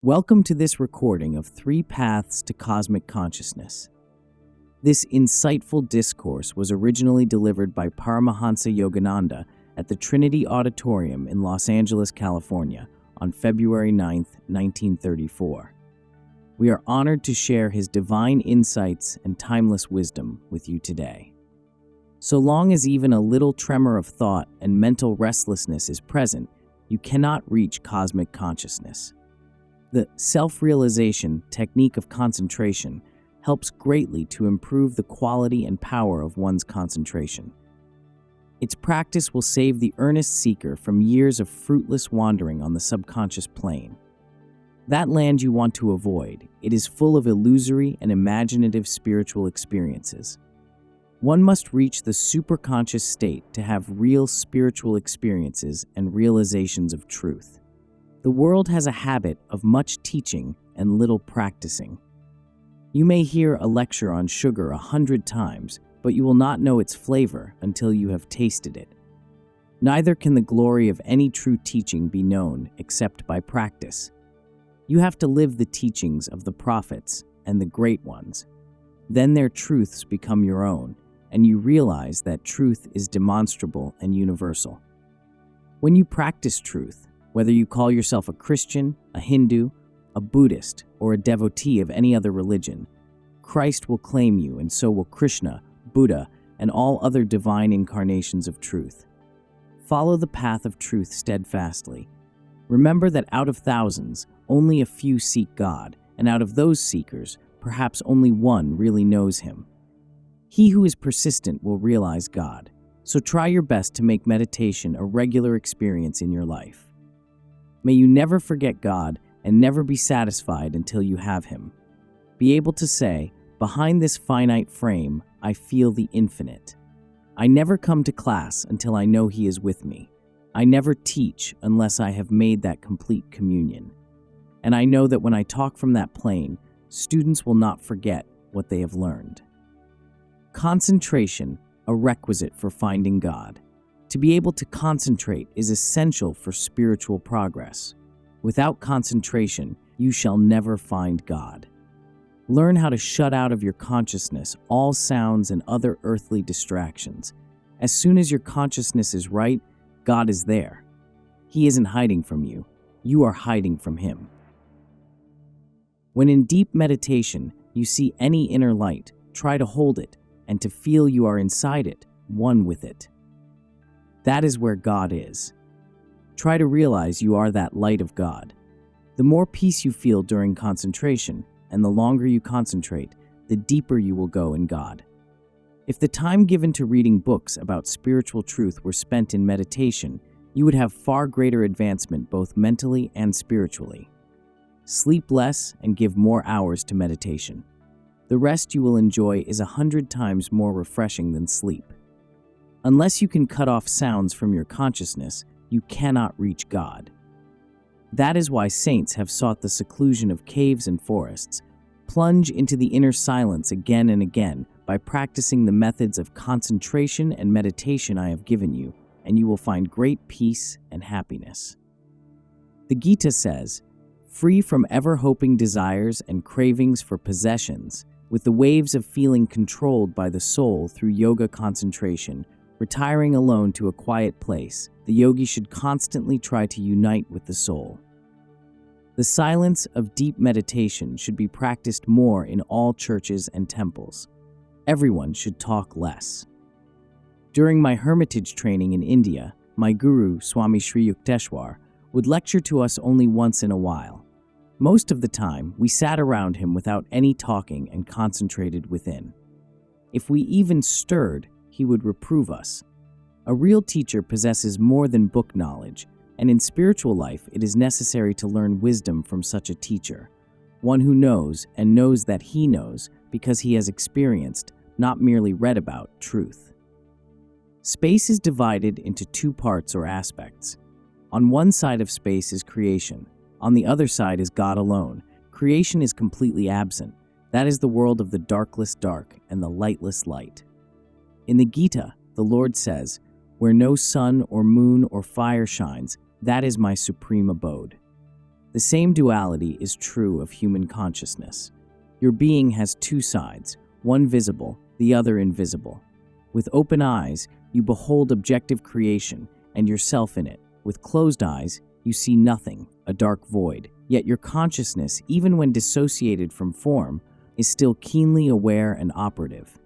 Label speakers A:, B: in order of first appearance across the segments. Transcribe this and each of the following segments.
A: Welcome to this recording of Three Paths to Cosmic Consciousness. This insightful discourse was originally delivered by Paramahansa Yogananda at the Trinity Auditorium in Los Angeles, California, on February 9, 1934. We are honored to share his divine insights and timeless wisdom with you today. So long as even a little tremor of thought and mental restlessness is present, you cannot reach cosmic consciousness. The self-realization technique of concentration helps greatly to improve the quality and power of one's concentration. Its practice will save the earnest seeker from years of fruitless wandering on the subconscious plane. That land you want to avoid, it is full of illusory and imaginative spiritual experiences. One must reach the superconscious state to have real spiritual experiences and realizations of truth. The world has a habit of much teaching and little practicing. You may hear a lecture on sugar 100 times, but you will not know its flavor until you have tasted it. Neither can the glory of any true teaching be known except by practice. You have to live the teachings of the prophets and the great ones. Then their truths become your own, and you realize that truth is demonstrable and universal. When you practice truth, whether you call yourself a Christian, a Hindu, a Buddhist, or a devotee of any other religion, Christ will claim you, and so will Krishna, Buddha, and all other divine incarnations of truth. Follow the path of truth steadfastly. Remember that out of thousands, only a few seek God, and out of those seekers, perhaps only one really knows Him. He who is persistent will realize God, so try your best to make meditation a regular experience in your life. May you never forget God and never be satisfied until you have Him. Be able to say, behind this finite frame, I feel the infinite. I never come to class until I know He is with me. I never teach unless I have made that complete communion. And I know that when I talk from that plane, students will not forget what they have learned. Concentration, a requisite for finding God. To be able to concentrate is essential for spiritual progress. Without concentration, you shall never find God. Learn how to shut out of your consciousness all sounds and other earthly distractions. As soon as your consciousness is right, God is there. He isn't hiding from you. You are hiding from Him. When in deep meditation, you see any inner light, try to hold it, and to feel you are inside it, one with it. That is where God is. Try to realize you are that light of God. The more peace you feel during concentration, and the longer you concentrate, the deeper you will go in God. If the time given to reading books about spiritual truth were spent in meditation, you would have far greater advancement both mentally and spiritually. Sleep less and give more hours to meditation. The rest you will enjoy is 100 times more refreshing than sleep. Unless you can cut off sounds from your consciousness, you cannot reach God. That is why saints have sought the seclusion of caves and forests. Plunge into the inner silence again and again by practicing the methods of concentration and meditation I have given you, and you will find great peace and happiness. The Gita says, free from ever-hoping desires and cravings for possessions, with the waves of feeling controlled by the soul through yoga concentration, retiring alone to a quiet place, the yogi should constantly try to unite with the soul. The silence of deep meditation should be practiced more in all churches and temples. Everyone should talk less. During my hermitage training in India, my guru, Swami Sri Yukteswar, would lecture to us only once in a while. Most of the time, we sat around him without any talking and concentrated within. If we even stirred, he would reprove us. A real teacher possesses more than book knowledge, and in spiritual life it is necessary to learn wisdom from such a teacher, one who knows and knows that he knows because he has experienced, not merely read about, truth. Space is divided into two parts or aspects. On one side of space is creation. On the other side is God alone. Creation is completely absent. That is the world of the darkless dark and the lightless light. In the Gita, the Lord says, where no sun or moon or fire shines, that is my supreme abode. The same duality is true of human consciousness. Your being has two sides, one visible, the other invisible. With open eyes, you behold objective creation and yourself in it. With closed eyes, you see nothing, a dark void. Yet your consciousness, even when dissociated from form, is still keenly aware and operative.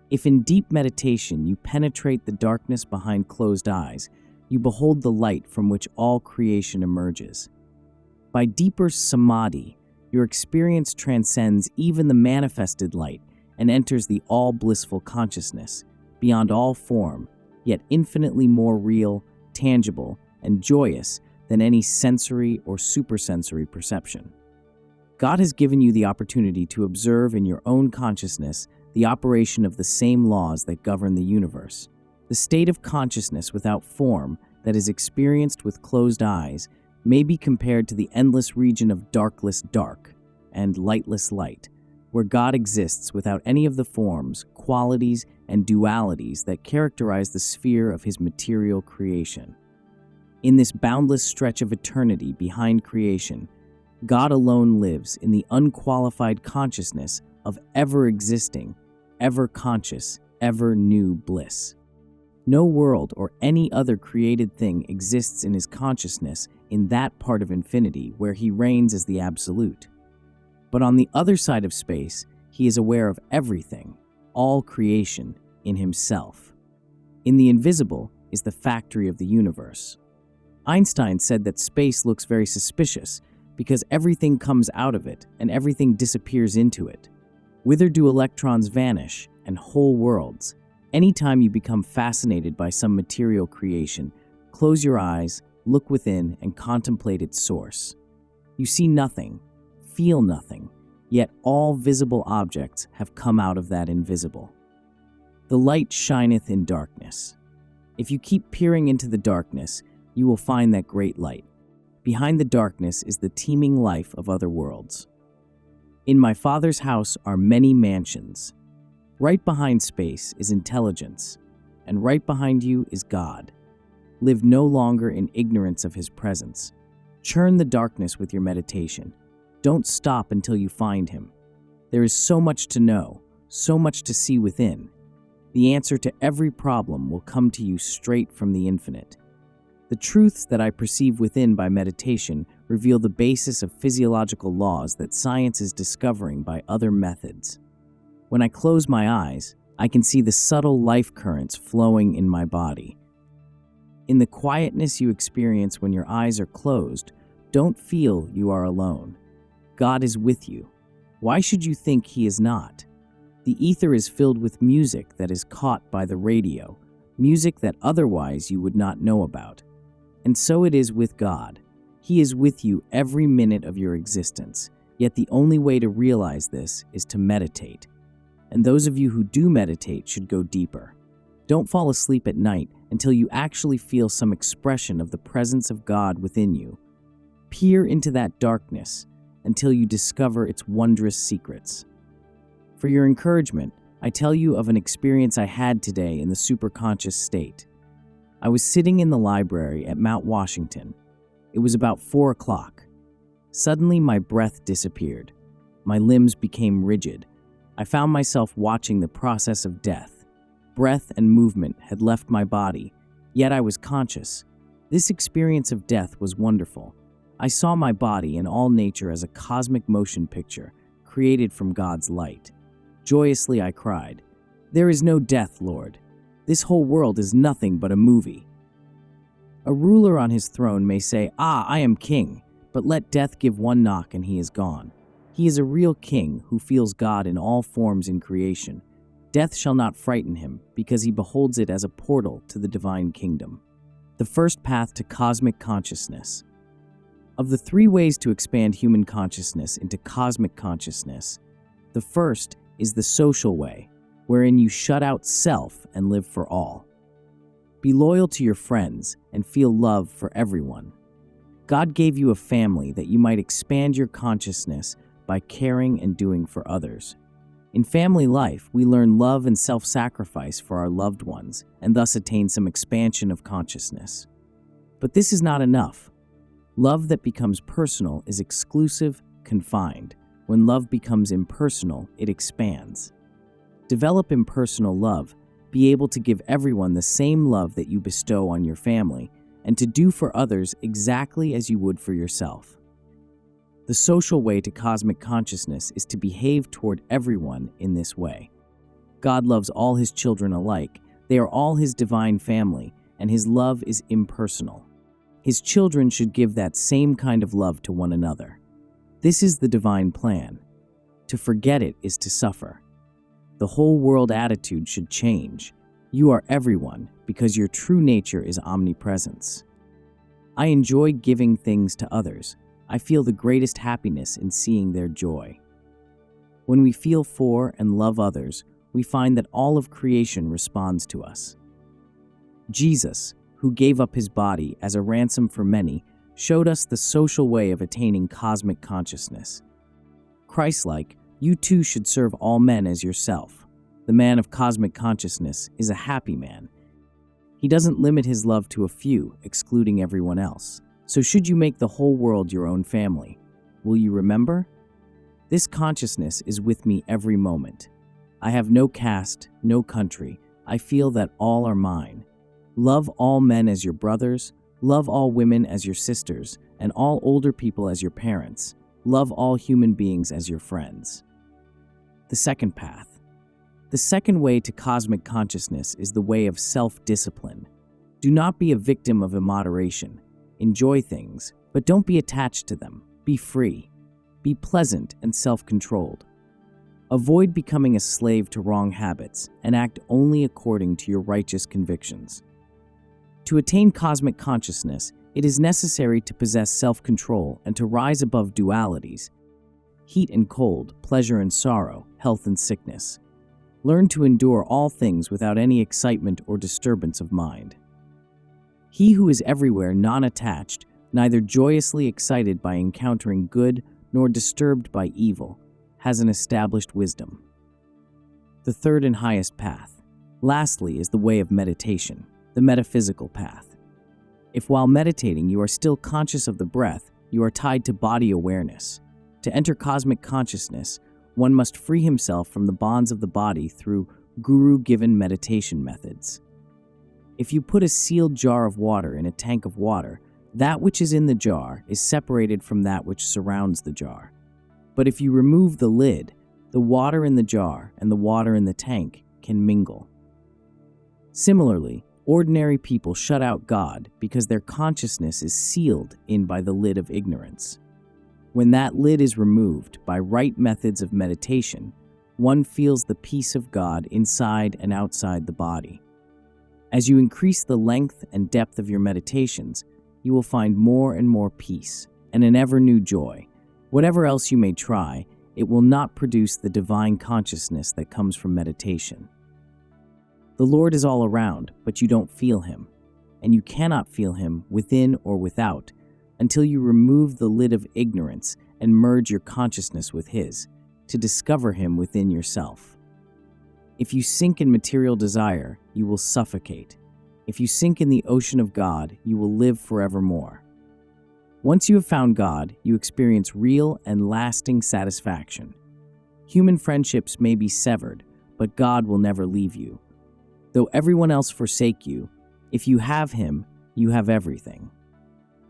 A: If in deep meditation you penetrate the darkness behind closed eyes, you behold the light from which all creation emerges. By deeper samadhi, your experience transcends even the manifested light and enters the all-blissful consciousness, beyond all form, yet infinitely more real, tangible, and joyous than any sensory or supersensory perception. God has given you the opportunity to observe in your own consciousness the operation of the same laws that govern the universe. The state of consciousness without form that is experienced with closed eyes may be compared to the endless region of darkless dark and lightless light, where God exists without any of the forms, qualities, and dualities that characterize the sphere of his material creation. In this boundless stretch of eternity behind creation, God alone lives in the unqualified consciousness of ever-existing, ever-conscious, ever-new bliss. No world or any other created thing exists in his consciousness in that part of infinity where he reigns as the absolute. But on the other side of space, he is aware of everything, all creation, in himself. In the invisible is the factory of the universe. Einstein said that space looks very suspicious because everything comes out of it and everything disappears into it. Whither do electrons vanish and whole worlds? Anytime you become fascinated by some material creation, close your eyes, look within, and contemplate its source. You see nothing, feel nothing, yet all visible objects have come out of that invisible. The light shineth in darkness. If you keep peering into the darkness, you will find that great light. Behind the darkness is the teeming life of other worlds. In my Father's house are many mansions. Right behind space is intelligence, and right behind you is God. Live no longer in ignorance of his presence. Churn the darkness with your meditation. Don't stop until you find him. There is so much to know, so much to see within. The answer to every problem will come to you straight from the infinite. The truths that I perceive within by meditation reveal the basis of physiological laws that science is discovering by other methods. When I close my eyes, I can see the subtle life currents flowing in my body. In the quietness you experience when your eyes are closed, don't feel you are alone. God is with you. Why should you think he is not? The ether is filled with music that is caught by the radio, music that otherwise you would not know about. And so it is with God. He is with you every minute of your existence, yet the only way to realize this is to meditate. And those of you who do meditate should go deeper. Don't fall asleep at night until you actually feel some expression of the presence of God within you. Peer into that darkness until you discover its wondrous secrets. For your encouragement, I tell you of an experience I had today in the superconscious state. I was sitting in the library at Mount Washington. It was about 4 o'clock. Suddenly, my breath disappeared. My limbs became rigid. I found myself watching the process of death. Breath and movement had left my body, yet I was conscious. This experience of death was wonderful. I saw my body and all nature as a cosmic motion picture created from God's light. Joyously I cried, "There is no death, Lord. This whole world is nothing but a movie." A ruler on his throne may say, I am king, but let death give one knock and he is gone. He is a real king who feels God in all forms in creation. Death shall not frighten him, because he beholds it as a portal to the divine kingdom. The first path to cosmic consciousness. Of the 3 ways to expand human consciousness into cosmic consciousness, the first is the social way, wherein you shut out self and live for all. Be loyal to your friends and feel love for everyone. God gave you a family that you might expand your consciousness by caring and doing for others. In family life, we learn love and self-sacrifice for our loved ones, and thus attain some expansion of consciousness. But this is not enough. Love that becomes personal is exclusive, confined. When love becomes impersonal, it expands. Develop impersonal love, be able to give everyone the same love that you bestow on your family, and to do for others exactly as you would for yourself. The social way to cosmic consciousness is to behave toward everyone in this way. God loves all his children alike. They are all his divine family, and his love is impersonal. His children should give that same kind of love to one another. This is the divine plan. To forget it is to suffer. The whole world attitude should change. You are everyone because your true nature is omnipresence. I enjoy giving things to others. I feel the greatest happiness in seeing their joy. When we feel for and love others, we find that all of creation responds to us. Jesus, who gave up his body as a ransom for many, showed us the social way of attaining cosmic consciousness. Christ-like, you too should serve all men as yourself. The man of cosmic consciousness is a happy man. He doesn't limit his love to a few, excluding everyone else. So should you make the whole world your own family? Will you remember? This consciousness is with me every moment. I have no caste, no country. I feel that all are mine. Love all men as your brothers, love all women as your sisters, and all older people as your parents. Love all human beings as your friends. The second path. The second way to cosmic consciousness is the way of self-discipline. Do not be a victim of immoderation. Enjoy things, but don't be attached to them. Be free. Be pleasant and self-controlled. Avoid becoming a slave to wrong habits and act only according to your righteous convictions. To attain cosmic consciousness, it is necessary to possess self-control and to rise above dualities, heat and cold, pleasure and sorrow, health and sickness. Learn to endure all things without any excitement or disturbance of mind. He who is everywhere non-attached, neither joyously excited by encountering good nor disturbed by evil, has an established wisdom. The third and highest path, lastly, is the way of meditation, the metaphysical path. If while meditating you are still conscious of the breath, you are tied to body awareness. To enter cosmic consciousness, one must free himself from the bonds of the body through guru-given meditation methods. If you put a sealed jar of water in a tank of water, that which is in the jar is separated from that which surrounds the jar. But if you remove the lid, the water in the jar and the water in the tank can mingle. Similarly, ordinary people shut out God because their consciousness is sealed in by the lid of ignorance. When that lid is removed by right methods of meditation, one feels the peace of God inside and outside the body. As you increase the length and depth of your meditations, you will find more and more peace and an ever new joy. Whatever else you may try, it will not produce the divine consciousness that comes from meditation. The Lord is all around, but you don't feel him, and you cannot feel him within or without until you remove the lid of ignorance and merge your consciousness with his, to discover him within yourself. If you sink in material desire, you will suffocate. If you sink in the ocean of God, you will live forevermore. Once you have found God, you experience real and lasting satisfaction. Human friendships may be severed, but God will never leave you. Though everyone else forsake you, if you have him, you have everything.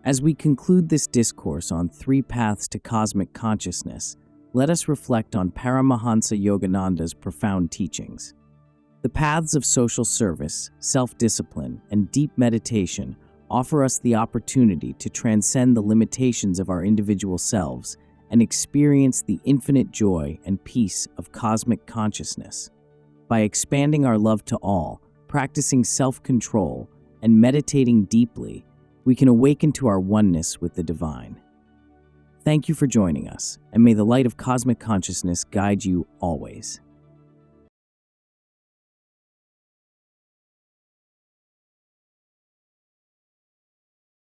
A: As we conclude this discourse on 3 paths to cosmic consciousness, let us reflect on Paramahansa Yogananda's profound teachings. The paths of social service, self-discipline, and deep meditation offer us the opportunity to transcend the limitations of our individual selves and experience the infinite joy and peace of cosmic consciousness. By expanding our love to all, practicing self-control, and meditating deeply, we can awaken to our oneness with the divine. Thank you for joining us, and may the light of cosmic consciousness guide you always.